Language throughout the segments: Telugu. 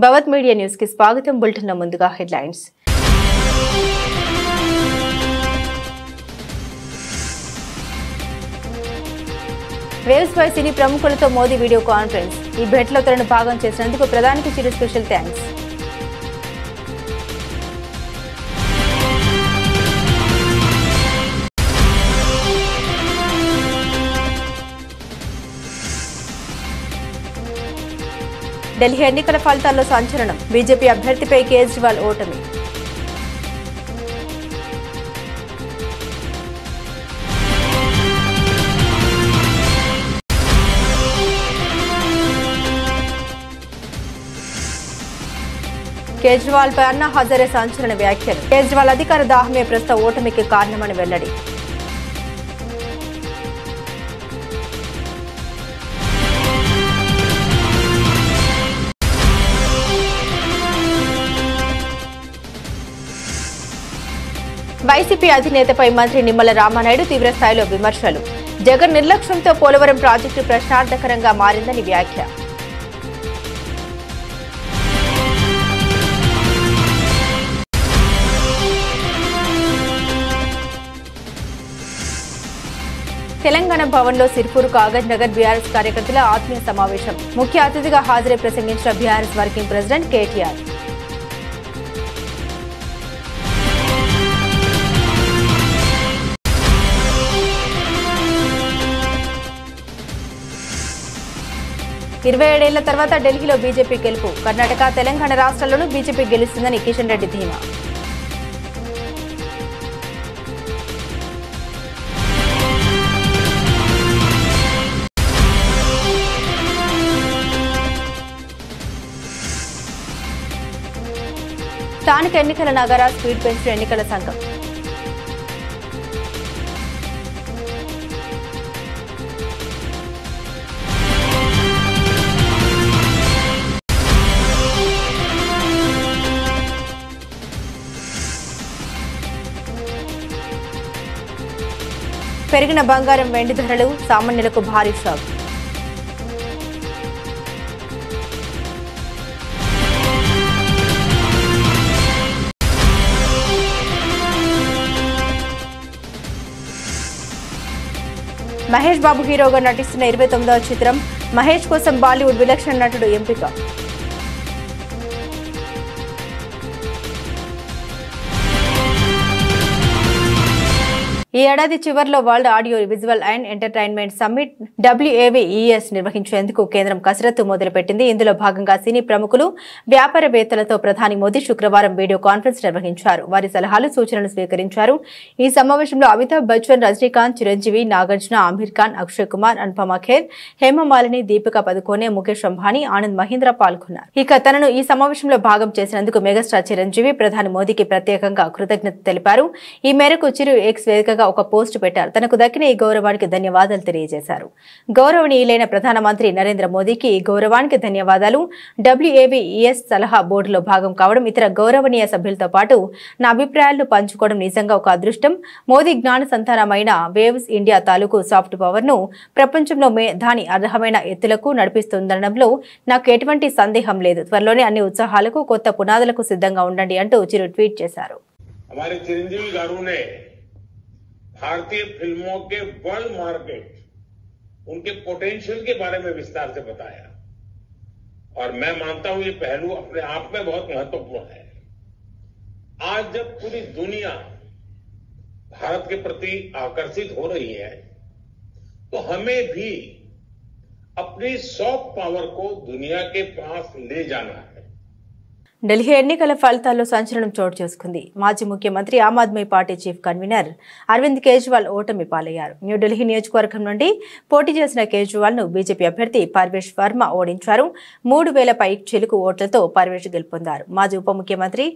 భవత్ మీడియా న్యూస్ కి స్వాగతం. బులెటిన్ ముందుగా హెడ్లైన్స్. వేవ్స్ పై సినీ ప్రముఖులతో మోదీ వీడియో కాన్ఫరెన్స్. ఈ భేటీలో తనను భాగం చేసినందుకు ప్రధానికి చిరు స్పెషల్ థ్యాంక్స్. ఢిల్లీ ఎన్నికల ఫలితాల్లో సంచలనం. బీజేపీ అభ్యర్థిపై కేజ్రీవాల్ ఓటమి. కేజ్రీవాల్ పై అన్నా హజారే సంచలన వ్యాఖ్యలు. కేజ్రీవాల్ అధికార దాహమే ప్రస్తుత ఓటమికి కారణమని వెల్లడి. వైసీపీ అధినేతపై మంత్రి నిమ్మల రామానాయుడు తీవ్రస్థాయిలో విమర్శలు. జగన్ నిర్లక్ష్యంతో పోలవరం ప్రాజెక్టు ప్రశ్నార్థకరంగా మారిందని వ్యాఖ్య. తెలంగాణ భవన్లో సిర్పూర్ కాగజ్ నగర్ బీఆర్ఎస్ కార్యకర్తల ఆత్మీయ సమావేశం. ముఖ్య అతిథిగా హాజరై ప్రసంగించిన బీఆర్ఎస్ వర్కింగ్ ప్రెసిడెంట్ కేటీఆర్. ఇరవై 27 ఏళ్ల తర్వాత ఢిల్లీలో బీజేపీ గెలుపు. కర్ణాటక, తెలంగాణ రాష్ట్రాల్లోనూ బీజేపీ గెలుస్తుందని కిషన్ రెడ్డి ధీమా. స్థానిక ఎన్నికల నగర స్పీడ్ పెంచిన ఎన్నికల సంఘం. పెరిగిన బంగారం వెండి ధరలు సామాన్యులకు భారీ షాక్. మహేష్ బాబు హీరోగా నటిస్తున్న 29వ చిత్రం. మహేష్ కోసం బాలీవుడ్ విలక్షణ నటుడు ఎంపిక. ఈ ఏడాది చివరిలో world audio visual and entertainment summit WAVES నిర్వహించేందుకు కేంద్రం కసరత్తు మొదలుపెట్టింది. ఇందులో భాగంగా సినీ ప్రముఖులు, వ్యాపారవేత్తలతో ప్రధాని మోదీ శుక్రవారం వీడియో కాన్ఫరెన్స్ నిర్వహించారు. వారి సలహాలు, సూచనలు స్వీకరించారు. ఈ సమావేశంలో అమితాబ్ బచ్చన్, రజనీకాంత్, చిరంజీవి, నాగార్జున, ఆమిర్ ఖాన్, అక్షయ్ కుమార్, అనుపమ ఖేర్, హేమమాలిని, దీపికా పదుకోనే, ముఖేష్ అంబానీ, ఆనంద్ మహీంద్ర పాల్గొన్నారు. ఇక తనను ఈ సమావేశంలో భాగం చేసినందుకు మెగాస్టార్ చిరంజీవి ప్రధాని మోదీకి ప్రత్యేకంగా కృతజ్ఞత తెలిపారు. ఈ మేరకు చిరు ఎక్స్ వేదికగా ఒక పోస్ట్ పెట్టారు. తనకు దక్కిన ఈ గౌరవానికి ధన్యవాదాలు తెలియజేశారు. గౌరవనీయులైన ప్రధానమంత్రి నరేంద్ర మోదీకి ఈ గౌరవానికి ధన్యవాదాలు. WAVES సలహా బోర్డులో భాగం కావడం, ఇతర గౌరవనీయ సభ్యులతో పాటు నా అభిప్రాయాలను పంచుకోవడం నిజంగా ఒక అదృష్టం. మోదీ జ్ఞాన సంతానమైన వేవ్స్ ఇండియా తాలూకు సాఫ్ట్ పవర్ ను ప్రపంచంలో దాని అర్హమైన ఎత్తులకు నడిపిస్తుందనడంలో నాకు ఎటువంటి సందేహం లేదు. త్వరలోనే అన్ని ఉత్సాహాలకు, కొత్త పునాదులకు సిద్ధంగా ఉండండి అంటూ చిరు ట్వీట్ చేశారు. भारतीय फिल्मों के वर्ल्ड मार्केट, उनके पोटेंशियल के बारे में विस्तार से बताया और मैं मानता हूं ये पहलू अपने आप में बहुत महत्वपूर्ण है। आज जब पूरी दुनिया भारत के प्रति आकर्षित हो रही है तो हमें भी अपनी सॉफ्ट पावर को दुनिया के पास ले जाना है. ఢిల్లీ ఎన్నికల ఫలితాల్లో సంచలనం చోటు చేసుకుంది. మాజీ ముఖ్యమంత్రి, ఆమ్ ఆద్మీ పార్టీ చీఫ్ కన్వీనర్ అరవింద్ కేజ్రీవాల్ ఓటమి పాలయ్యారు. న్యూఢిల్లీ నియోజకవర్గం నుండి పోటీ చేసిన కేజ్రీవాల్ ను బీజేపీ అభ్యర్థి పర్వేష్ వర్మ ఓడించారు. 3000 పై చిలుకు ఓట్లతో పర్వేష్ గెలుపొందారు. మాజీ ఉప ముఖ్యమంత్రి,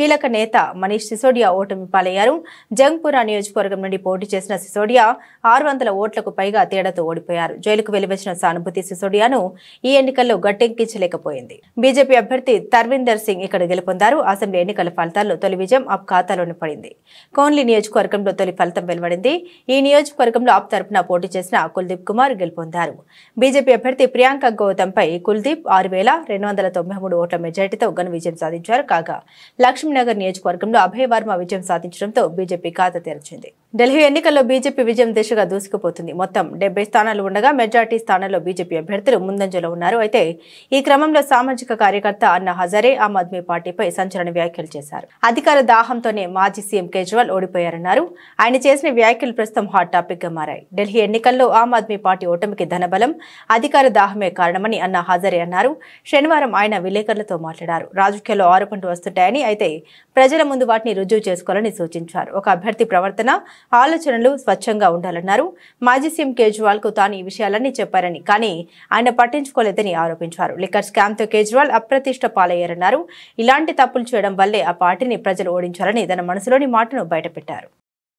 కీలక నేత మనీష్ సిసోడియా ఓటమి పాలయ్యారు. జంగ్పురా నియోజకవర్గం నుండి పోటీ చేసిన సిసోడియా 600 ఓట్లకు పైగా తేడాతో ఓడిపోయారు. జైలుకు వెళ్లివచ్చిన సానుభూతి సిసోడియాను ఈ ఎన్నికల్లో గట్టెక్కించలేకపోయింది. బీజేపీ అభ్యర్థి తర్విందర్ సింగ్ ఇక్కడ గెలుపొందారు. అసెంబ్లీ ఎన్నికల ఫలితాల్లో తొలి విజయం ఆప్ ఖాతాలోనే పడింది. కోన్లీ నియోజకవర్గంలో తొలి ఫలితం వెలువడింది. ఈ నియోజకవర్గంలో ఆప్ తరపున పోటీ చేసిన కుల్దీప్ కుమార్ గెలుపొందారు. బీజేపీ అభ్యర్థి ప్రియాంక గౌతమ్పై కుల్దీప్ 6,293 ఓట్ల మెజారిటీతో ఘన విజయం సాధించారు. కాగా లక్ష్మీనగర్ నియోజకవర్గంలో అభయ్ వర్మ విజయం సాధించడంతో బీజేపీ ఖాతా తెరిచింది. ఢిల్లీ ఎన్నికల్లో బీజేపీ విజయం దిశగా దూసుకుపోతుంది. మొత్తం 70 స్థానాలు ఉండగా మెజార్టీ స్థానాల్లో బీజేపీ అభ్యర్థులు ముందంజలో ఉన్నారు. అయితే ఈ క్రమంలో సామాజిక కార్యకర్త అన్నా హజారే ఆమ్ ఆద్మీ పార్టీపై సంచలన వ్యాఖ్యలు చేశారు. అధికార దాహంతోనే మాజీ సీఎం కేజ్రీవాల్ ఓడిపోయారన్నారు. ఆయన చేసిన వ్యాఖ్యలు ప్రస్తుతం హాట్ టాపిక్ గా మారాయి. ఢిల్లీ ఎన్నికల్లో ఆమ్ ఆద్మీ పార్టీ ఓటమికి ధనబలం, అధికార దాహమే కారణమని అన్నా హజారే అన్నారు. శనివారం ఆయన విలేకరులతో మాట్లాడారు. రాజకీయాల్లో ఆరోపణలు వస్తుంటాయని, అయితే ప్రజల ముందు వాటిని రుజువు చేసుకోవాలని సూచించారు. ఒక అభ్యర్థి ప్రవర్తన, ఆలోచనలు స్వచ్ఛంగా ఉండాలన్నారు. మాజీ సీఎం కేజ్రీవాల్ కు తాను ఈ విషయాలన్నీ చెప్పారని, కానీ ఆయన పట్టించుకోలేదని ఆరోపించారు. లిక్కర్ స్కామ్ తో కేజ్రీవాల్ అప్రతిష్ట పాలయ్యారన్నారు. ఇలాంటి తప్పులు చేయడం వల్లే ఆ పార్టీని ప్రజలు ఓడించారని తన మనసులోని మాటను బయటపెట్టారు.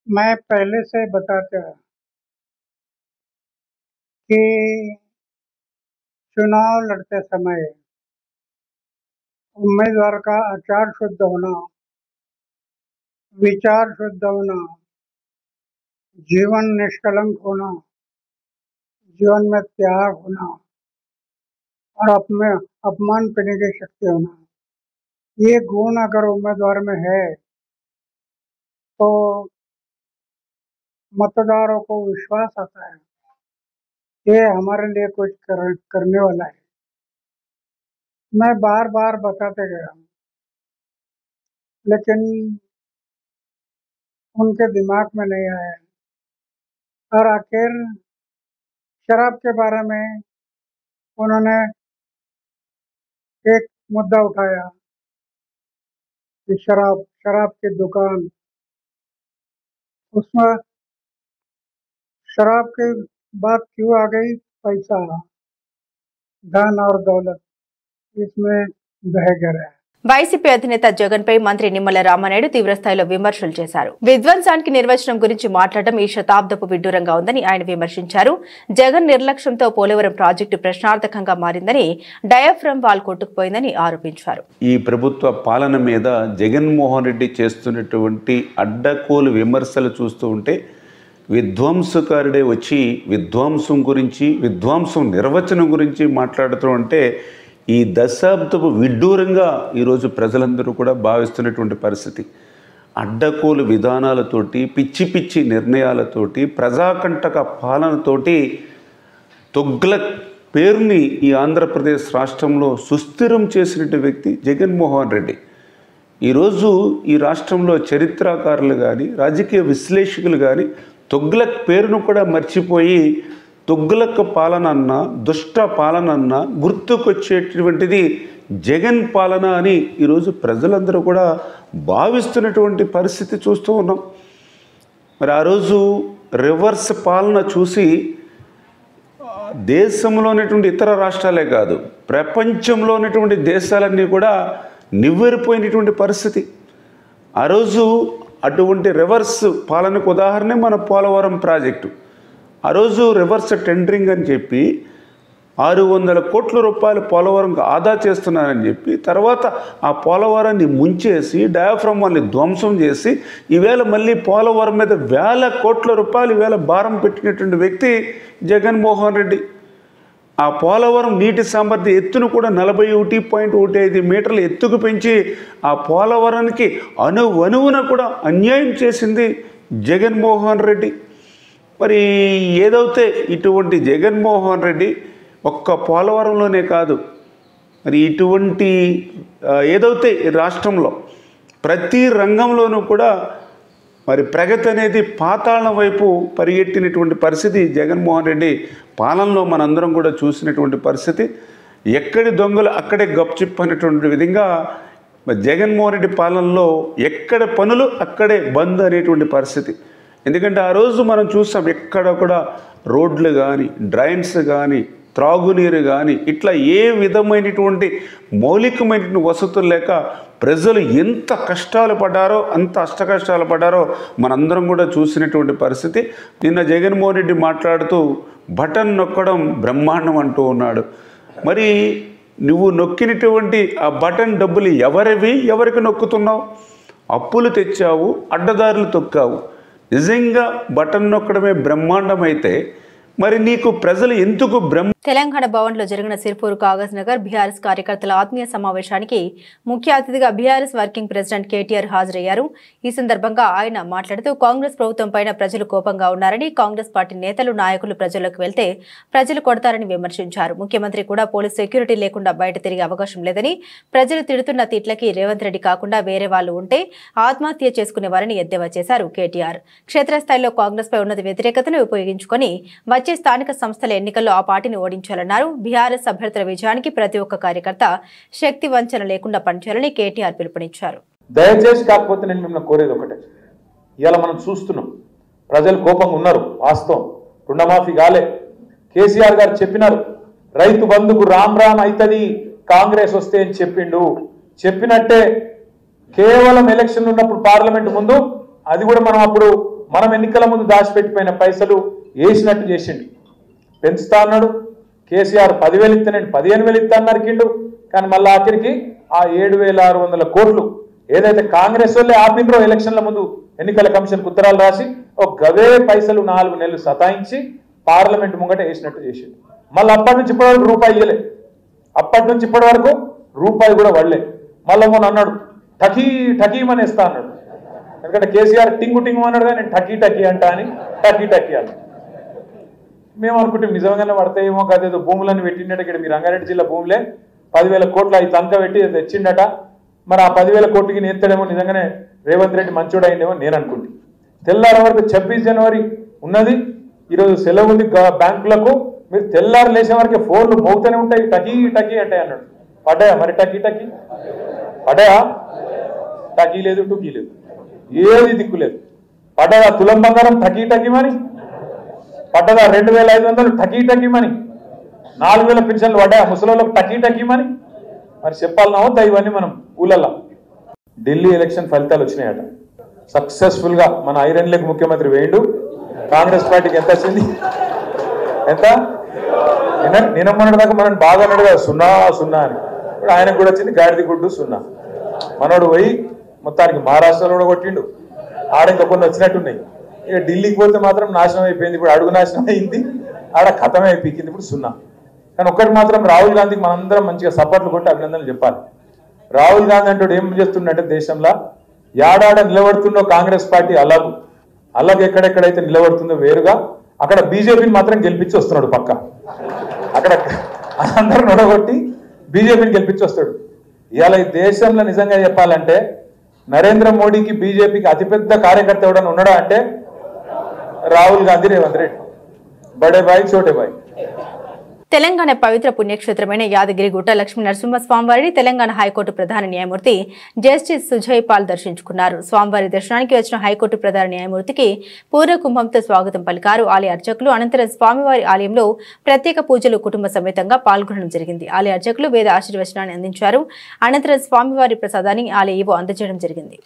मैं पहले से बताता कि चुनाव लड़ते समय उम्मीदवार का आचार शुद्ध होना, विचार शुद्ध होना, जीवन निष्कलंक होना, जीवन में त्याग होना और अपमान करने की शक्ति होना, ये गुण अगर उम्मीदवार में है तो मतदारों को विश्वास आता है ये हमारे लिए कुछ करने वाला है। मैं बार बार बताते गया लेकिन उनके दिमाग में नहीं आया और आखिर शराब के बारे में उन्होंने एक मुद्दा उठाया कि शराब की दुकान, उसमें शराब की बात क्यों आ गई? पैसा, धन और दौलत इसमें बह गया। వైసీపీ అధినేత జగన్ పై మంత్రి నిమ్మల రామానాయుడు తీవ్రస్థాయిలో విమర్శలు చేశారు. విధ్వంసానికి నిర్వచనం గురించి మాట్లాడడం ఈ శతాబ్దపు విడ్డూరంగా ఉందని ఆయన విమర్శించారు. జగన్ నిర్లక్ష్యంతో పోలవరం ప్రాజెక్టు ప్రశ్నార్థకంగా మారిందని, డయాఫ్రమ్ వాల్ కొట్టుకుపోయిందని ఆరోపించారు. ఈ ప్రభుత్వ పాలన మీద జగన్మోహన్ రెడ్డి చేస్తున్నటువంటి అడ్డకోలు విమర్శలు చూస్తూ ఉంటే విధ్వంసకారుడే వచ్చి విధ్వంసం నిర్వచనం గురించి మాట్లాడుతూ ఉంటే ఈ దశాబ్దపు విడ్డూరంగా ఈరోజు ప్రజలందరూ కూడా భావిస్తున్నటువంటి పరిస్థితి. అడ్డకోలు విధానాలతోటి, పిచ్చి పిచ్చి నిర్ణయాలతోటి, ప్రజాకంటక పాలనతోటి తొగ్లక్ పేరుని ఈ ఆంధ్రప్రదేశ్ రాష్ట్రంలో సుస్థిరం చేసినటువంటి వ్యక్తి జగన్మోహన్ రెడ్డి. ఈరోజు ఈ రాష్ట్రంలో చరిత్రకారులు కానీ, రాజకీయ విశ్లేషకులు కానీ తొగ్లక్ పేరును కూడా మర్చిపోయి తొగ్లక్ పాలన అన్న, దుష్ట పాలన అన్న గుర్తుకొచ్చేటువంటిది జగన్ పాలన అని ఈరోజు ప్రజలందరూ కూడా భావిస్తున్నటువంటి పరిస్థితి చూస్తూ ఉన్నాం. మరి ఆ రోజు రివర్స్ పాలన చూసి దేశంలో ఉన్నటువంటి ఇతర రాష్ట్రాలే కాదు, ప్రపంచంలో ఉన్నటువంటి దేశాలన్నీ కూడా నివ్వెరపోయినటువంటి పరిస్థితి. ఆ రోజు అటువంటి రివర్స్ పాలనకు ఉదాహరణ మన పోలవరం ప్రాజెక్టు. ఆ రోజు రివర్స్ టెండరింగ్ అని చెప్పి 600 కోట్ల రూపాయలు పోలవరంకు ఆదా చేస్తున్నారని చెప్పి తర్వాత ఆ పోలవరాన్ని ముంచేసి డయాఫ్రమ్ వాల్ని ధ్వంసం చేసి ఈవేళ మళ్ళీ పోలవరం మీద 1,000 కోట్ల రూపాయలు ఈవేళ భారం పెట్టినటువంటి వ్యక్తి జగన్మోహన్ రెడ్డి. ఆ పోలవరం నీటి సామర్థ్య ఎత్తును కూడా 41.15 మీటర్ల ఎత్తుకు పెంచి ఆ పోలవరానికి అణువణువున కూడా అన్యాయం చేసింది జగన్మోహన్ రెడ్డి. మరి ఏదైతే ఇటువంటి జగన్మోహన్ రెడ్డి ఒక్క పోలవరంలోనే కాదు, మరి ఇటువంటి ఏదైతే రాష్ట్రంలో ప్రతి రంగంలోనూ కూడా మరి ప్రగతి అనేది పాతాళం వైపు పరిగెట్టినటువంటి పరిస్థితి జగన్మోహన్ రెడ్డి పాలనలో మనందరం కూడా చూసినటువంటి పరిస్థితి. ఎక్కడి దొంగలు అక్కడే గప్చిప్ అనేటువంటి విధంగా జగన్మోహన్ రెడ్డి పాలనలో ఎక్కడ పనులు అక్కడే బంద్ అనేటువంటి పరిస్థితి. ఎందుకంటే ఆ రోజు మనం చూసాం ఎక్కడ కూడా రోడ్లు కానీ, డ్రైన్స్ కానీ, త్రాగునీరు కానీ ఇట్లా ఏ విధమైనటువంటి మౌలికమైనటువంటి వసతులు లేక ప్రజలు ఎంత కష్టాలు పడ్డారో, అంత అష్టకష్టాలు పడ్డారో మనందరం కూడా చూసినటువంటి పరిస్థితి. నిన్న జగన్మోహన్ రెడ్డి మాట్లాడుతూ బటన్ నొక్కడం బ్రహ్మాండం అంటూ ఉన్నాడు. మరి నువ్వు నొక్కినటువంటి ఆ బటన్ డబ్బులు ఎవరివి, ఎవరికి నొక్కుతున్నావు? అప్పులు తెచ్చావు, అడ్డదారులు తొక్కావు. నిజంగా బటన్ నొక్కడమే బ్రహ్మాండమైతే మరి నీకు ప్రజలు ఎందుకు తెలంగాణ భవన్లో జరిగిన సిర్పూర్ కాగజ్ నగర్ బీఆర్ఎస్ కార్యకర్తల ఆత్మీయ సమావేశానికి ముఖ్య అతిథిగా బీఆర్ఎస్ వర్కింగ్ ప్రెసిడెంట్ కేటీఆర్ హాజరయ్యారు. ఈ సందర్భంగా ఆయన మాట్లాడుతూ కాంగ్రెస్ ప్రభుత్వం పైన ప్రజలు కోపంగా ఉన్నారని, కాంగ్రెస్ పార్టీ నేతలు నాయకులు ప్రజల్లోకి వెళ్తే ప్రజలు కొడతారని విమర్శించారు. ముఖ్యమంత్రి కూడా పోలీస్ సెక్యూరిటీ లేకుండా బయట తిరిగే అవకాశం లేదని, ప్రజలు తిడుతున్న తిట్లకి రేవంత్ రెడ్డి కాకుండా వేరే వాళ్ళు ఉంటే ఆత్మహత్య చేసుకునేవారని ఎద్దేవా చేశారు కేటీఆర్. క్షేత్రస్థాయిలో కాంగ్రెస్ పై ఉన్నత వ్యతిరేకతను ఉపయోగించుకొని వచ్చే స్థానిక సంస్థల ఎన్నికల్లో ఆ పార్టీని ఓడించాలన్నారు. బీఆర్ఎస్ అభ్యర్థుల విజయానికి ప్రతి ఒక్క కార్యకర్త శక్తి వంచన లేకుండా పనిచేయాలని కేటీఆర్ పిలుపునిచ్చారు. దయచేసి కాకపోతే నేను మిమ్మల్ని కోరేది ఒకటే, ఇవాళ మనం చూస్తున్నాం ప్రజలు కోపంగా ఉన్నారు. వాస్తవం, రుణమాఫీ కాలే. కేసీఆర్ గారు చెప్పినారు రైతు బంధుకు రామ్ రామ్ అవుతుంది కాంగ్రెస్ వస్తే అని చెప్పిండు. చెప్పినట్టే కేవలం ఎలక్షన్ ఉన్నప్పుడు పార్లమెంట్ ముందు అది కూడా మనం ఎన్నికల ముందు దాచిపెట్టిపోయిన పైసలు వేసినట్టు చేసిండు. పెంచుతా అన్నాడు కేసీఆర్. 10,000 ఇస్తే నేను 15,000 ఇస్తా అన్నారుకిండు. కానీ మళ్ళీ ఆఖరికి ఆ 7,600 కోట్లు ఏదైతే కాంగ్రెస్ వాళ్ళే ఆపినరో ఎలక్షన్ల ముందు ఎన్నికల కమిషన్కు ఉత్తరాలు రాసి ఒక గవే పైసలు 4 నెలలు సతాయించి పార్లమెంట్ ముంగట వేసినట్టు చేసిండు. మళ్ళీ అప్పటి నుంచి ఇప్పటి వరకు రూపాయి ఇయ్యలే. అప్పటి నుంచి ఇప్పటి వరకు రూపాయి కూడా వడలే. మళ్ళీ మొన్న అన్నాడు టకీ టకీమని వేస్తా అన్నాడు. ఎందుకంటే కేసీఆర్ టింగు టింగు అన్నాడు కానీ నేను టకీ టకీ అంటా అని టకీ టకీ అన్నాడు. మేము అనుకుంటాం నిజంగానే పడతాయేమో కాదేదో భూములను పెట్టిండట. ఇక్కడ మీ రంగారెడ్డి జిల్లా భూములే 10,000 కోట్లు అవి తనక పెట్టి తెచ్చిండట. మరి ఆ 10,000 కోట్లకి నేర్తాడేమో నిజంగానే రేవంత్ రెడ్డి మంచోడు అయిందేమో నేను అనుకుంటే. తెల్లారి వరకు 26 జనవరి ఉన్నది, ఈరోజు సెలవు ఉంది బ్యాంకులకు. మీరు తెల్లారు లేచే వరకే ఫోన్లు మోగుతూనే ఉంటాయి, టకీ టకీ అంటే అన్నాడు. పడ్డాయా మరి టకీ టకీ? పడ్డాయా? టకీ లేదు, టుకీ లేదు, ఏది దిక్కు లేదు. పడ్డదా తులం బంగారం టకీ టకీమని? పడ్డదా 2,500 టకీ టకీమని? 4,000 పెన్షన్లు పడ్డాయా ముసలోళ్ళకు టకీ టకీమని? మరి చెప్పాలన్నా అవుతా ఇవన్నీ మనం ఊళ్ళల్లో. ఢిల్లీ ఎలక్షన్ ఫలితాలు వచ్చినాయట. సక్సెస్ఫుల్గా మన ఐరన్ లెగ్ ముఖ్యమంత్రి వేయండు. కాంగ్రెస్ పార్టీకి ఎంత వచ్చింది? ఎంత? నిన్న దాకా మనం బాగా అన్నాడు కదా 0-0 అని. ఇప్పుడు ఆయనకు కూడా వచ్చింది గాడిది గుడ్డు 0. మనోడు పోయి మొత్తానికి మహారాష్ట్రలో కూడా కొట్టిండు. ఆడ ఇంకా కొన్ని వచ్చినట్టున్నాయి. ఇక ఢిల్లీకి పోతే మాత్రం నాశనం అయిపోయింది. ఇప్పుడు అడుగు నాశనం అయింది, ఆడ ఖతమే అయిపోయింది. ఇప్పుడు 0. కానీ ఒక్కటి మాత్రం రాహుల్ గాంధీకి మనందరం మంచిగా సపోర్ట్లు కొట్టి అభినందనలు చెప్పాలి. రాహుల్ గాంధీ అంటూ ఏం చేస్తుండే దేశంలో యాడాడ నిలబడుతుందో కాంగ్రెస్ పార్టీ అలాగే ఎక్కడెక్కడైతే నిలబడుతుందో వేరుగా అక్కడ బీజేపీని మాత్రం గెలిపించి వస్తున్నాడు. పక్క అక్కడ అందరూ నొడగొట్టి బీజేపీని గెలిపించి వస్తాడు. ఇవాళ ఈ దేశంలో నిజంగా చెప్పాలంటే నరేంద్ర మోడీకి బీజేపీకి అతిపెద్ద కార్యకర్త ఎవడన్నా ఉన్నాడా అంటే రాహుల్ గాంధీ, రేవంత్ రెడ్డి. బడే బాయ్ చోటే బాయ్. తెలంగాణ పవిత్ర పుణ్యక్షేత్రమైన యాదగిరిగుట్ట లక్ష్మీ నరసింహస్వామివారిని తెలంగాణ హైకోర్టు ప్రధాన న్యాయమూర్తి జస్టిస్ సుజయ్ పాల్ దర్శించుకున్నారు. స్వామివారి దర్శనానికి వచ్చిన హైకోర్టు ప్రధాన న్యాయమూర్తికి పూర్ణ కుంభంతో స్వాగతం పలికారు ఆలయ అర్చకులు. అనంతరం స్వామివారి ఆలయంలో ప్రత్యేక పూజలు కుటుంబ సమేతంగా పాల్గొనడం జరిగింది. ఆలయ అర్చకులు వేద ఆశీర్వచనాన్ని అందించారు. అనంతరం స్వామివారి ప్రసాదాన్ని ఆలయ ఈవో అందజేయడం జరిగింది.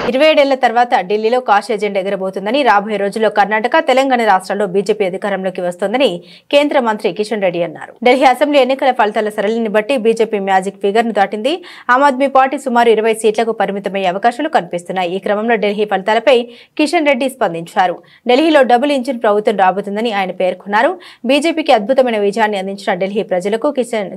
27 ఏళ్ల తర్వాత ఢిల్లీలో కాషాయ జెండా ఎగరబోతుందని, రాబోయే రోజుల్లో కర్ణాటక, తెలంగాణ రాష్ట్రాల్లో బీజేపీ అధికారంలోకి వస్తోందని కేంద్ర మంత్రి కిషన్ రెడ్డి అన్నారు. ఢిల్లీ అసెంబ్లీ ఎన్నికల ఫలితాల సరళిని బట్టి బీజేపీ మ్యాజిక్ ఫిగర్ ను దాటింది. ఆమ్ ఆద్మీ పార్టీ సుమారు 20 సీట్లకు పరిమితమయ్యే అవకాశాలు కనిపిస్తున్నాయి. ఈ క్రమంలో ఢిల్లీ ఫలితాలపై కిషన్ రెడ్డి స్పందించారు. ఢిల్లీలో డబుల్ ఇంజిన్ ప్రభుత్వం రాబోతుందని ఆయన పేర్కొన్నారు. బీజేపీకి అద్భుతమైన విజయాన్ని అందించిన ఢిల్లీ ప్రజలకు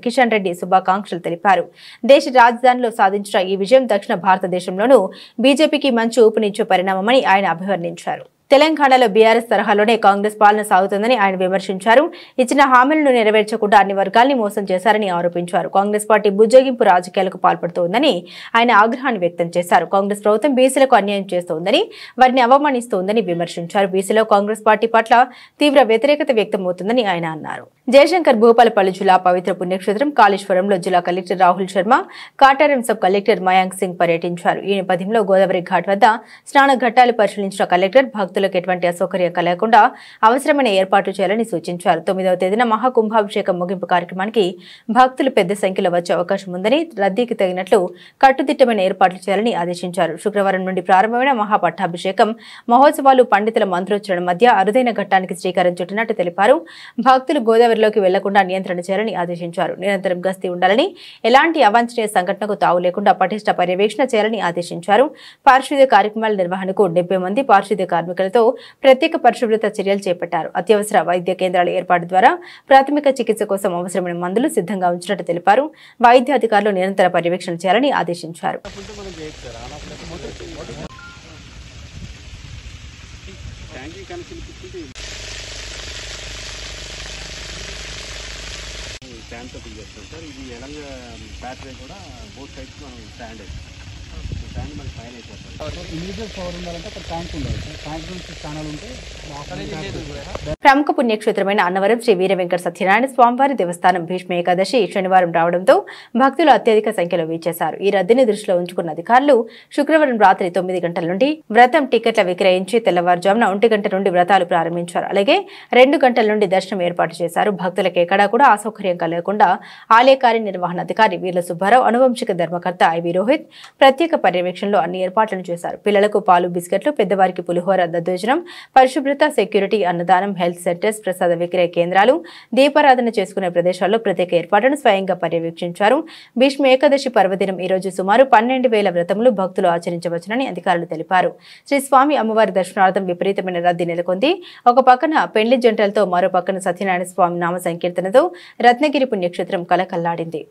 కిషన్ రెడ్డి శుభాకాంక్షలు తెలిపారు. దేశ రాజధానిలో సాధించిన ఈ విజయం దక్షిణ భారతదేశంలోనూ బీజేపీకి మంచి ఊపునిచ్చే పరిణామమని ఆయన అభివర్ణించారు. తెలంగాణలో బీఆర్ఎస్ తరహాలోనే కాంగ్రెస్ పాలన సాగుతుందని ఆయన విమర్శించారు. ఇచ్చిన హామీలను నెరవేర్చకుండా అన్ని వర్గాల్ని మోసం చేశారని ఆరోపించారు. కాంగ్రెస్ పార్టీ బుజ్జగింపు రాజకీయాలకు పాల్పడుతోందని ఆయన ఆగ్రహాన్ని వ్యక్తం చేశారు. కాంగ్రెస్ ప్రభుత్వం బీసీలకు అన్యాయం చేస్తోందని, వారిని అవమానిస్తోందని విమర్శించారు. బీసీలో కాంగ్రెస్ పార్టీ పట్ల తీవ్ర వ్యతిరేకత వ్యక్తమవుతుందని ఆయన అన్నారు. జయశంకర్ భూపాలపల్లి జిల్లా పవిత్ర పుణ్యక్షేత్రం కాళేశ్వరంలో జిల్లా collector Rahul Sharma, Kataram sub collector Mayank Singh పర్యటించారు. ఈ నేపథ్యంలో గోదావరి ఘాట్ వద్ద స్నాన ఘట్టాలు పరిశీలించిన కలెక్టర్ భక్తులకు ఎటువంటి అసౌకర్యం కలగకుండా అవసరమైన ఏర్పాట్లు చేయాలని సూచించారు. 9వ తేదీన మహాకుంభాభిషేకం ముగింపు కార్యక్రమానికి భక్తులు పెద్ద సంఖ్యలో వచ్చే అవకాశం ఉందని, రద్దీకి తగినట్లు కట్టుదిట్టమైన ఏర్పాట్లు చేయాలని ఆదేశించారు. శుక్రవారం నుండి ప్రారంభమైన మహాపట్టాభిషేకం మహోత్సవాలు పండితుల మంత్రోచ్చరణ మధ్య అరుదైన ఘట్టానికి శ్రీకారం చుట్టినట్టు తెలిపారు. భక్తులు గోదావరిలోకి వెళ్లకుండా నియంత్రణ చేయాలని ఆదేశించారు. నిరంతరం గస్తీ ఉండాలని, ఎలాంటి అవాంఛనీయ సంఘటనకు తావు లేకుండా పటిష్ట పర్యవేక్షణ చేయాలని ఆదేశించారు. పారిశుద్ధ్య కార్యక్రమాల నిర్వహణకు 70 మంది పారిశుద్ధ్య కార్మికులతో ప్రత్యేక పరిశుభ్రత చర్యలు చేపట్టారు. అత్యవసర వైద్య కేంద్రాల ఏర్పాటు ద్వారా ప్రాథమిక చికిత్స కోసం అవసరమైన మందులు సిద్ధంగా ఉంచినట్టు తెలిపారు. వైద్య అధికారులు నిరంతర పర్యవేక్షణ చేయాలని ఆదేశించారు. స్టాండ్తో ఫిల్ చేస్తాం సార్. ఇది ఎలాగ బ్యాటరీ కూడా బోత్ సైడ్స్ మనం స్టాండ్ స్టాండ్ మనకి ఫైన్ అయిపోతుంది. ఇమీడియట్ పవర్ ఉండాలంటే అక్కడ ట్యాంక్ ఉండాలి సార్. ట్యాంక్ నుంచి ఛానల్ ఉంటే ప్రముఖ పుణ్యక్షేత్రమైన అన్నవరం శ్రీ వీర వెంకట సత్యనారాయణ స్వామివారి దేవస్థానం భీష్మ ఏకాదశి శనివారం రావడంతో భక్తులు అత్యధిక సంఖ్యలో వీచేశారు. ఈ రద్దీని దృష్టిలో ఉంచుకున్న అధికారులు శుక్రవారం రాత్రి 9 గంటల నుండి వ్రతం టికెట్ల విక్రయించి తెల్లవారుజామున 1 గంట నుండి వ్రతాలు ప్రారంభించారు. అలాగే 2 గంటల నుండి దర్శనం ఏర్పాటు చేశారు. భక్తులకు ఎక్కడా కూడా అసౌకర్యం కలగకుండా ఆలయ కార్యనిర్వహణాధికారి వీర్ల సుబ్బారావు, అనువంశిక ధర్మకర్త ఐవి రోహిత్ ప్రత్యేక పర్యవేక్షణలో అన్ని ఏర్పాట్లను చేశారు. పిల్లలకు పాలు, బిస్కెట్లు, పెద్దవారికి పులిహోర, దద్దోజనం, పరిశుభ్రత, సెక్యూరిటీ, అన్నదానం, హెల్త్ సెంటర్స్, ప్రసాద విక్రయ కేంద్రాలు, దీపారాధన చేసుకునే ప్రదేశాల్లో ప్రత్యేక ఏర్పాట్లను స్వయంగా పర్యవేక్షించారు. భీష్మ ఏకాదశి పర్వదినం ఈ రోజు సుమారు 12,000 వ్రతములు భక్తులు ఆచరించవచ్చునని అధికారులు తెలిపారు. శ్రీ స్వామి అమ్మవారి దర్శనార్థం విపరీతమైన రద్దీ నెలకొంది. ఒక పక్కన పెళ్లి జంటలతో, మరో పక్కన సత్యనారాయణ స్వామి నామ సంకీర్తనతో రత్నగిరి పుణ్యక్షేత్రం కలకల్లాడింది.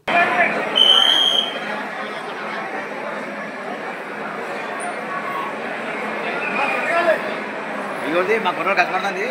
మా కుర్ర కష్టపడుతుంది.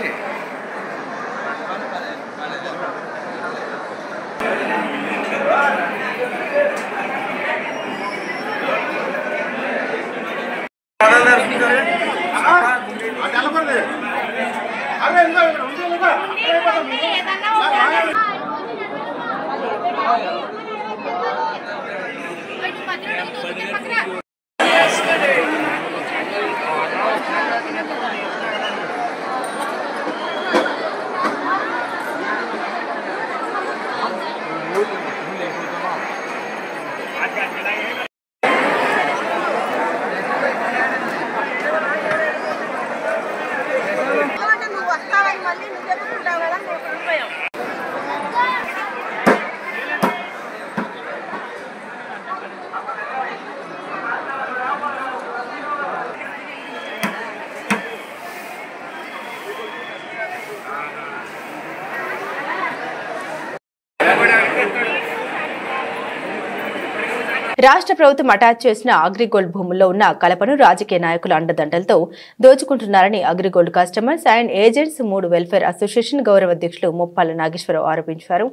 రాష్ట్ర ప్రభుత్వం అటాచ్ చేసిన అగ్రిగోల్డ్ భూముల్లో ఉన్న కలపను రాజకీయ నాయకుల అండదండలతో దోచుకుంటున్నారని Agrigold customers and agents 3 welfare association గౌరవ అధ్యక్షులు ముప్పాల నాగేశ్వరరావు ఆరోపించారు.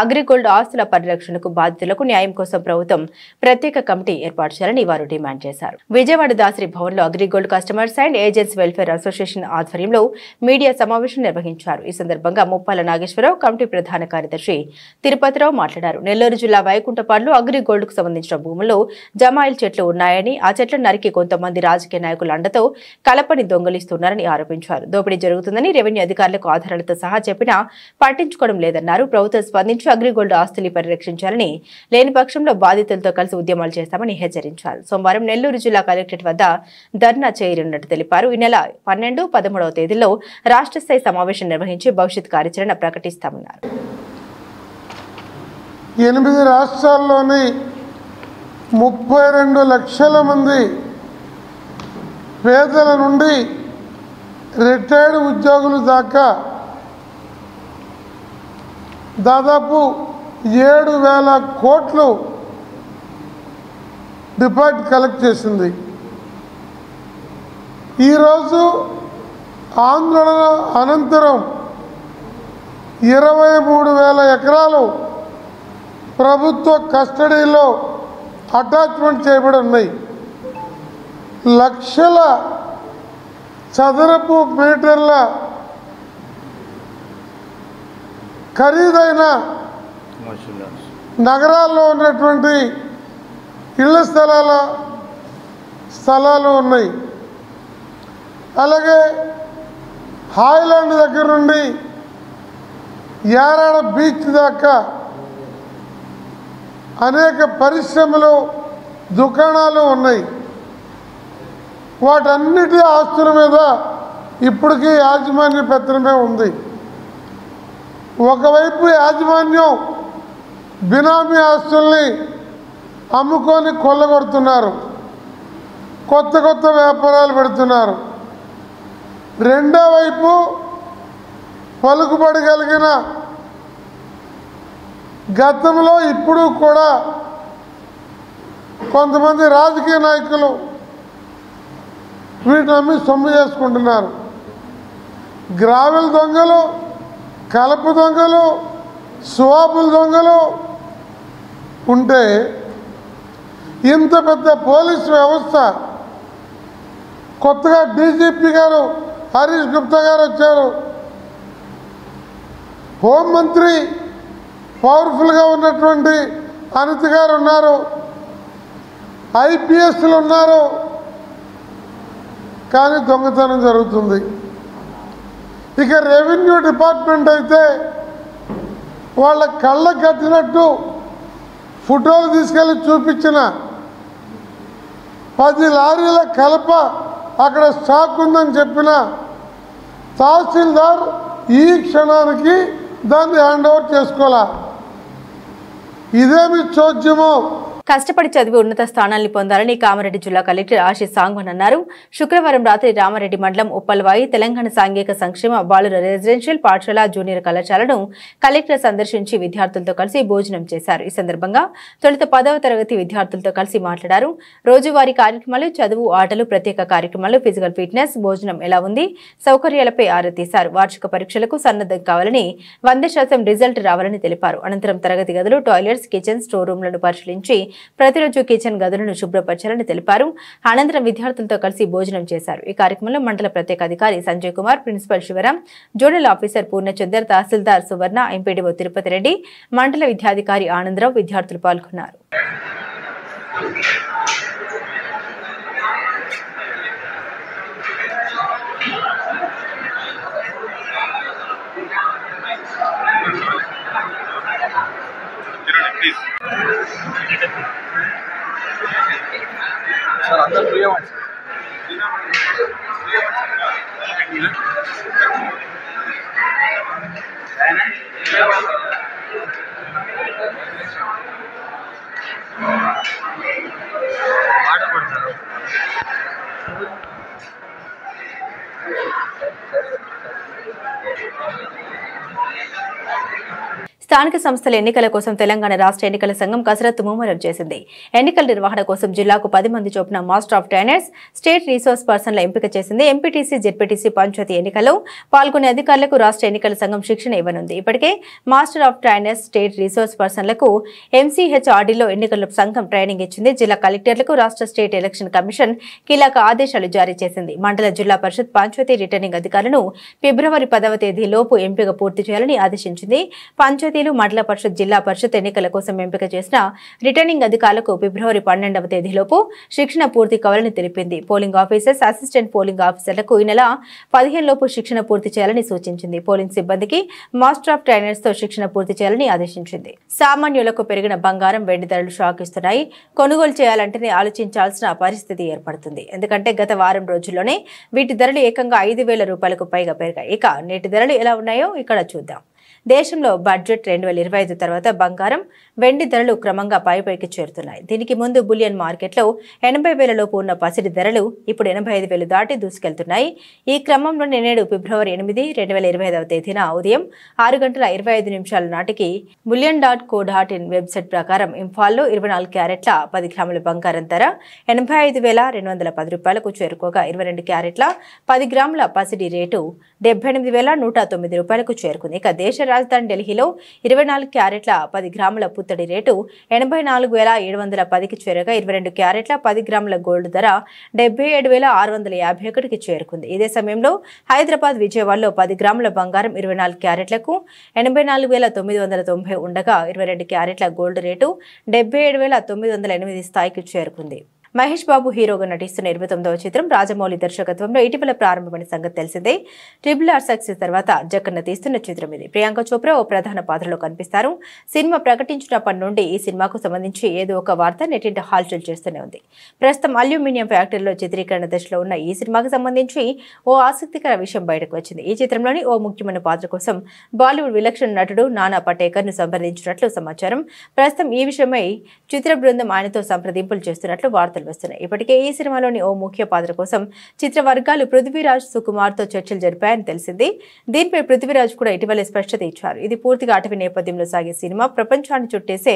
అగ్రిగోల్డ్ ఆస్తుల పరిరక్షణకు బాధితులకు న్యాయం కోసం ప్రభుత్వం ప్రత్యేక కమిటీ ఏర్పాటు చేయాలని వారు డిమాండ్ చేశారు. విజయవాడ దాసరి భవన్లో AgriGold customers and agents welfare association ఆధ్వర్యంలో మీడియా సమావేశం నిర్వహించారు. ఈ సందర్భంగా ముప్పాల నాగేశ్వరరావు, కమిటీ ప్రధాన కార్యదర్శి తిరుపతిరావు మాట్లాడారు. నెల్లూరు జిల్లా వైకుంఠపాడులో అగ్రిగోల్డ్ కు సంబంధించిన భూముల్లో జమాయిల్ చెట్లు ఉన్నాయని, ఆ చెట్లను నరికి కొంతమంది రాజకీయ నాయకుల అండతో కలపని దొంగలిస్తున్నారని ఆరోపించారు. దోపిడీ జరుగుతుందని రెవెన్యూ అధికారులకు ఆధారాలతో సహా చెప్పినా పట్టించుకోవడం లేదన్నారు. ప్రభుత్వం స్పందించి అగ్రిగోల్డ్ ఆస్తులు పరిరక్షించాలని, లేని పక్షంలో బాధితులతో కలిసి ఉద్యమాలు చేస్తామని హెచ్చరించారు. సోమవారం నెల్లూరు జిల్లా కలెక్టరేట్ వద్ద ధర్నా చేయనున్నట్టు తెలిపారు. ఈ నెల 12, 13వ తేదీల్లో రాష్ట్ర స్థాయి సమావేశం నిర్వహించి భవిష్యత్ కార్యాచరణ ప్రకటిస్తామన్నారు. 8 రాష్ట్రాల్లోని 32 లక్షల మంది పేదల నుండి రిటైర్డ్ ఉద్యోగుల దాకా దాదాపు 7,000 కోట్లు డిపాజిట్ కలెక్ట్ చేసింది. ఈరోజు ఆందోళన అనంతరం 23,000 ఎకరాలు ప్రభుత్వ కస్టడీలో అటాచ్మెంట్ చేయబడి ఉన్నాయి. లక్షల చదరపు మీటర్ల ఖరీదైన నగరాల్లో ఉన్నటువంటి ఇళ్ల స్థలాలు ఉన్నాయి. అలాగే హాయ్లాండ్ దగ్గర నుండి యారాడ బీచ్ దాకా అనేక పరిశ్రమలు, దుకాణాలు ఉన్నాయి. వాటన్నిటి ఆస్తుల మీద ఇప్పటికీ యాజమాన్య పత్రమే ఉంది. ఒకవైపు యాజమాన్యం బినామీ ఆస్తుల్ని అమ్ముకొని కొల్లగొడుతున్నారు, కొత్త కొత్త వ్యాపారాలు పెడుతున్నారు. రెండో వైపు పలుకుబడి కలిగిన, గతంలో ఇప్పుడు కూడా కొంతమంది రాజకీయ నాయకులు వీటిని అమ్మి సొమ్ము చేసుకుంటున్నారు. గ్రావెల్ దొంగలు, కలప దొంగలు, స్వాపుల దొంగలు ఉంటే ఇంత పెద్ద పోలీసు వ్యవస్థ, కొత్తగా డీజీపీ గారు హరీష్ గుప్తా గారు వచ్చారు, హోంమంత్రి పవర్ఫుల్గా ఉన్నటువంటి అనిత గారు ఉన్నారు, ఐపీఎస్లు ఉన్నారు, కానీ దొంగతనం జరుగుతుంది. ఇక రెవెన్యూ డిపార్ట్మెంట్ అయితే వాళ్ళ కళ్ళకు కట్టినట్టు ఫోటోలు తీసుకెళ్ళి చూపించిన 10 లారీల కలప అక్కడ స్టాక్ ఉందని చెప్పిన తహసీల్దార్ ఈ క్షణానికి దాన్ని హ్యాండ్ ఓవర్ చేసుకోవాలా? ఇదేమి చోద్యమో. కష్టపడి చదివి ఉన్నత స్థానాన్ని పొందాలని కామారెడ్డి జిల్లా కలెక్టర్ ఆశీష్ సాంగ్వన్ అన్నారు. శుక్రవారం రాత్రి రామారెడ్డి మండలం ఉప్పల్వాయి తెలంగాణ సాంఘిక సంక్షేమ బాలుర రెసిడెన్షియల్ పాఠశాల జూనియర్ కళాశాలను కలెక్టర్ సందర్శించి విద్యార్థులతో కలిసి భోజనం చేశారు. ఈ సందర్భంగా తొలుత 10వ తరగతి విద్యార్థులతో కలిసి మాట్లాడారు. రోజువారీ కార్యక్రమాలు, చదువు, ఆటలు, ప్రత్యేక కార్యక్రమాలు, ఫిజికల్ ఫిట్నెస్, భోజనం ఎలా ఉంది, సౌకర్యాలపై ఆరా తీశారు. వార్షిక పరీక్షలకు సన్నద్ధం కావాలని, 100% రిజల్ట్ రావాలని తెలిపారు. అనంతరం తరగతి గదులు, టాయిలెట్స్, కిచెన్, స్టోర్ రూమ్లను పరిశీలించి ప్రతిరోజు కిచెన్ గదులను శుభ్రపరచాలని తెలిపారు. అనంతరం విద్యార్థులతో కలిసి భోజనం చేశారు. ఈ కార్యక్రమంలో మండల ప్రత్యేక అధికారి Sanjay Kumar, principal Sivaram, zonal officer Purnachandar, తహసీల్దార్ సువర్ణ, ఎంపీడీఓ తిరుపతి రెడ్డి, మండల విద్యాధికారి ఆనందరావు విద్యార్థులు పాల్గొన్నారు. సార్ అందరూ ఫ్రీ అవ్వండి. స్థానిక సంస్థల ఎన్నికల కోసం తెలంగాణ రాష్ట్ర ఎన్నికల సంఘం కసరత్తు ముమ్మరం చేసింది. ఎన్నికల నిర్వహణ కోసం జిల్లాకు 10 మంది చొప్పున master of trainers, state resource పర్సన్ల ఎంపిక చేసింది. ఎంపీటీసీ, జెడ్పీటీసీ, పంచాయతీ ఎన్నికల్లో పాల్గొనే అధికారులకు రాష్ట్ర ఎన్నికల సంఘం శిక్షణ ఇవ్వనుంది. ఇప్పటికే master of trainers, state resource పర్సన్లకు MCHRDలో ఎన్నికల సంఘం ట్రైనింగ్ ఇచ్చింది. జిల్లా కలెక్టర్లకు రాష్ట్ర స్టేట్ ఎలక్షన్ కమిషన్ కీలక ఆదేశాలు జారీ చేసింది. మండల జిల్లా పరిషత్, పంచాయతీ రిటర్నింగ్ అధికారులను ఫిబ్రవరి 10వ తేదీలోపు ఎంపిక పూర్తి చేయాలని ఆదేశించింది. పంచాయతీ పంచాయతీలు మండల పరిషత్ జిల్లా పరిషత్ ఎన్నికల కోసం ఎంపిక చేసిన రిటర్నింగ్ అధికారులకు ఫిబ్రవరి 12వ తేదీలోపు శిక్షణ పూర్తి కావాలని తెలిపింది. పోలింగ్ ఆఫీసర్స్, అసిస్టెంట్ పోలింగ్ ఆఫీసర్లకు ఈ నెల 15 లోపు శిక్షణ పూర్తి చేయాలని సూచించింది. పోలింగ్ సిబ్బందికి మాస్టర్ ఆఫ్ ట్రైనర్స్ తో శిక్షణ పూర్తి చేయాలని ఆదేశించింది. సామాన్యులకు పెరిగిన బంగారం, వెండి ధరలు షాక్ ఇస్తున్నాయి. కొనుగోలు చేయాలంటేనే ఆలోచించాల్సిన పరిస్థితి ఏర్పడుతుంది. ఎందుకంటే గత వారం రోజుల్లోనే వీటి ధరలు ఏకంగా 5,000 రూపాయలకు పైగా పెరిగాయి. ఇక నేటి ధరలు ఎలా ఉన్నాయో ఇక్కడ చూద్దాం. దేశంలో బడ్జెట్ 2025 తర్వాత బంగారం, వెండి ధరలు క్రమంగా పైకి చేరుతున్నాయి. దీనికి ముందు బులియన్ మార్కెట్లో 80,000 లోపు ఉన్న పసిడి ధరలు ఇప్పుడు 85,000 దాటి దూసుకెళ్తున్నాయి. ఈ క్రమంలో నేడు ఫిబ్రవరి 8, 2025 తేదీన ఉదయం 6:25 నాటికి bullion.co.in వెబ్సైట్ ప్రకారం ఇంఫాల్లో 24 క్యారెట్ల 10 గ్రాముల బంగారం ధర 85,210 రూపాయలకు చేరుకోగా 22 క్యారెట్ల 10 గ్రాముల పసిడి రేటు 78,109 రూపాయలకు చేరుకుంది. ఇక దేశ రాజధాని ఢిల్లీలో 24 క్యారెట్ల 10 గ్రాముల పుత్తడి రేటు 84,710కి చేరగా 22 క్యారెట్ల 10 గ్రాముల గోల్డ్ ధర 77,651కి చేరుకుంది. ఇదే సమయంలో హైదరాబాద్, విజయవాడలో 10 గ్రాముల బంగారం 24 క్యారెట్లకు 84,990 ఉండగా 22 క్యారెట్ల గోల్డ్ రేటు 77,908 స్థాయికి చేరుకుంది. మహేష్ బాబు హీరోగా నటిస్తున్న 29వ చిత్రం రాజమౌళి దర్శకత్వంలో ఇటీవల ప్రారంభమైన సంగతి తెలిసిందే. RRR సక్సెస్ తర్వాత జక్కన్న తీస్తున్న చిత్రం ఇది. ప్రియాంక చోప్రా ఓ ప్రధాన పాత్రలో కనిపిస్తారు. సినిమా ప్రకటించినప్పటి నుండి ఈ సినిమాకు సంబంధించి ఏదో ఒక వార్త నెట్టింట హాల్చల్ చేస్తూనే ఉంది. ప్రస్తుతం అల్యూమినియం ఫ్యాక్టరీలో చిత్రీకరణ దశలో ఉన్న ఈ సినిమాకు సంబంధించి ఓ ఆసక్తికర విషయం బయటకు వచ్చింది. ఈ చిత్రంలోని ఓ ముఖ్యమైన పాత్ర కోసం బాలీవుడ్ విలక్షణ నటుడు నానా పటేకర్ ను సంప్రదించినట్లు సమాచారం. ప్రస్తుతం ఈ విషయమై చిత్ర బృందం ఆయనతో సంప్రదింపులు చేస్తున్నట్లు వార్తలు వస్తున్నాయి. ఇప్పటికే ఈ సినిమాలోని ఓ ముఖ్య పాత్ర కోసం చిత్ర వర్గాలు పృథ్వీరాజ్, సుకుమార్ తో చర్చలు జరిపాయని తెలిసింది. దీనిపై పృథ్వీరాజ్ కూడా ఇటీవలే స్పష్టత ఇచ్చారు. ఇది పూర్తిగా అటవీ నేపథ్యంలో సాగే సినిమా, ప్రపంచాన్ని చుట్టేసే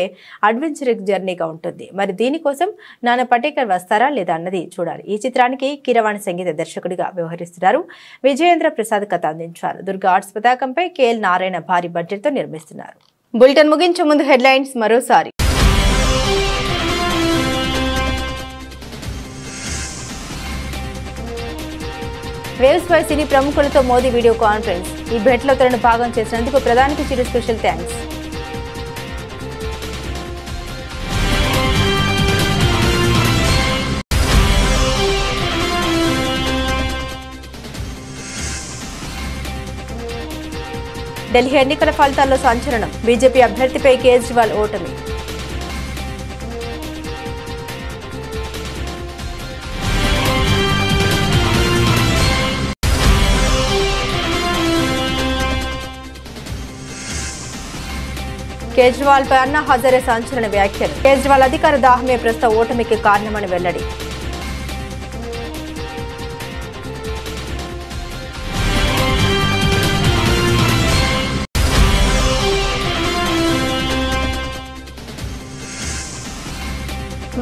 అడ్వెంచరస్ జర్నీగా ఉంటుంది. మరి దీనికోసం నానా పటేకర్ వస్తారా లేదా అన్నది చూడాలి. ఈ చిత్రానికి కీరవాణి సంగీత దర్శకుడిగా వ్యవహరిస్తున్నారు. విజయేంద్ర ప్రసాద్ కథ అందించారు. దుర్గా ఆర్ట్స్ పతాకంపై KL నారాయణ భారీ బడ్జెట్ తో నిర్మిస్తున్నారు. బులెటిన్ ముగించే ముందు హెడ్లైన్స్ మరోసారి. వేవ్స్ పై సినీ ప్రముఖులతో మోదీ వీడియో కాన్ఫరెన్స్. ఈ భేటీలో తనను భాగం చేసినందుకు ప్రధానికి చిరు స్పెషల్ థ్యాంక్స్. ఢిల్లీ ఎన్నికల ఫలితాల్లో సంచలనం. బీజేపీ అభ్యర్థిపై కేజ్రీవాల్ ఓటమి. కేజ్రీవాల్ పై అన్నా హజారే సంచలన వ్యాఖ్యలు. కేజ్రీవాల్ అధికార దాహమే ప్రస్తుత ఓటమికి కారణమని వెల్లడి.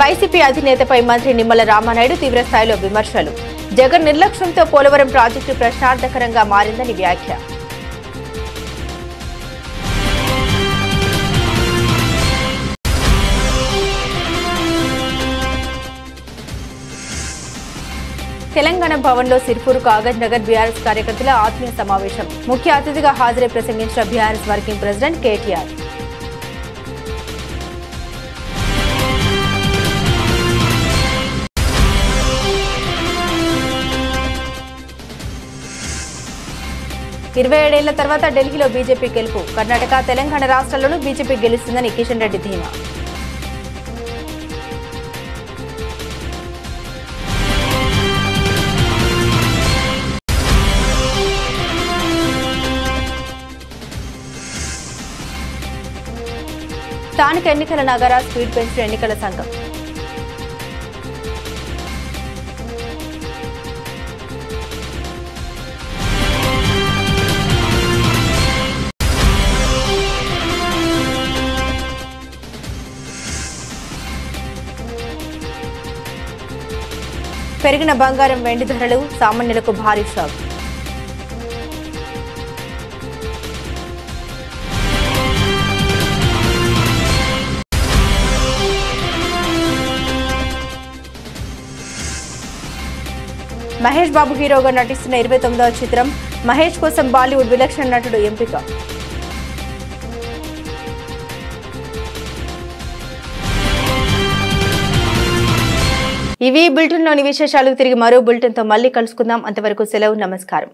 వైసీపీ అధినేతపై మంత్రి నిమ్మల రామానాయుడు తీవ్రస్థాయిలో విమర్శలు. జగన్ నిర్లక్ష్యంతో పోలవరం ప్రాజెక్టు ప్రశ్నార్థకరంగా మారిందని వ్యాఖ్య. తెలంగాణ భవన్లో సిర్పూర్, కాగజ్ నగర్ బీఆర్ఎస్ కార్యకర్తల ఆత్మీయ సమావేశం. ముఖ్య అతిథిగా హాజరై ప్రసంగించిన బీఆర్ఎస్ వర్కింగ్ ప్రెసిడెంట్ కేటీఆర్. ఇరవై 7 ఏళ్ల తర్వాత ఢిల్లీలో బీజేపీ గెలుపు. కర్ణాటక, తెలంగాణ రాష్ట్రాల్లోనూ బీజేపీ గెలుస్తుందని కిషన్ రెడ్డి ధీమా. స్థానిక ఎన్నికల నగర స్పీడ్ పెంచిన ఎన్నికల సంఘం. పెరిగిన బంగారం, వెండి ధరలు సామాన్యులకు భారీ షాక్. మహేష్ బాబు హీరోగా నటిస్తున్న 29వ చిత్రం. మహేష్ కోసం బాలీవుడ్ విలక్షణ నటుడు ఎంపిక. ఇవి బులెటిన్లోని విశేషాలు. తిరిగి మరో బులెటిన్తో మళ్ళీ కలుసుకుందాం. అంతవరకు సెలవు. నమస్కారం.